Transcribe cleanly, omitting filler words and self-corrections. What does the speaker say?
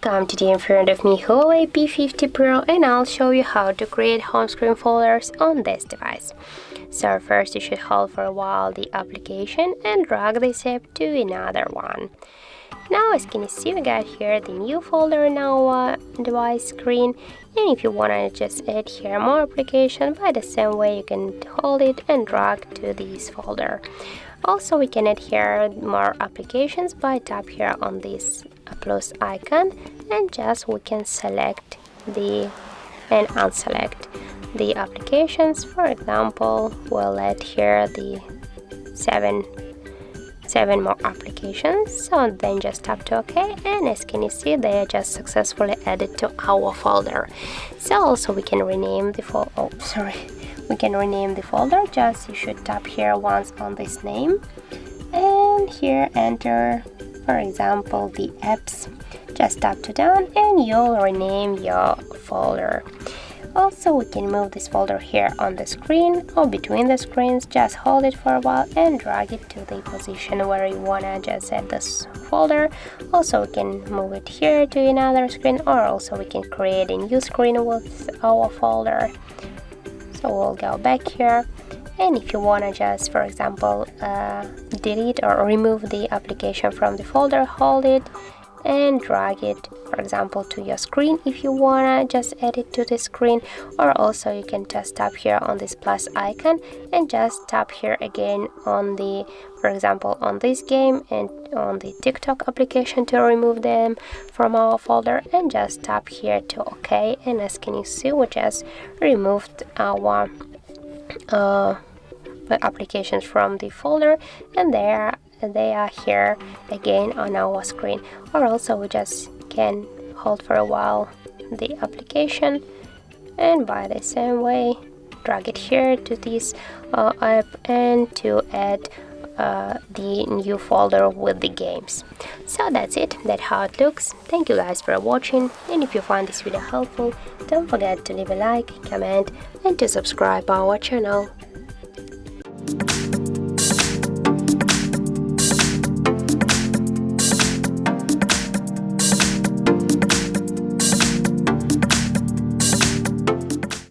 Welcome, today in front of me HUAWEI P50 Pro, and I'll show you how to create home screen folders on this device. So first you should hold for a while the application and drag this app to another one. Now as can you see, we got here the new folder in our device screen, and if you want to just add here more application, by the same way you can hold it and drag to this folder. Also we can add here more applications by tap here on this plus icon, and just we can select and unselect the applications. For example, we'll add here the seven more applications. So then just tap to OK, and as can you see, they are just successfully added to our folder. So also we can rename the folder. Just you should tap here once on this name, and here enter, for example, the apps. Just tap to done and you'll rename your folder. Also we can move this folder here on the screen or between the screens. Just hold it for a while and drag it to the position where you wanna just add this folder. Also we can move it here to another screen, or also we can create a new screen with our folder. So we'll go back here, and if you wanna just, for example, delete or remove the application from the folder, hold it and drag it, for example, to your screen if you wanna just add it to the screen. Or also you can just tap here on this plus icon and just tap here again on the, for example, on this game and on the TikTok application to remove them from our folder, and just tap here to OK. And as can you see, we just removed our applications from the folder, and they are here again on our screen. Or also we just can hold for a while the application, and by the same way drag it here to this app and to add the new folder with the games. So that's it, that's how it looks. Thank you guys for watching, and if you find this video helpful, don't forget to leave a like, comment and to subscribe our channel.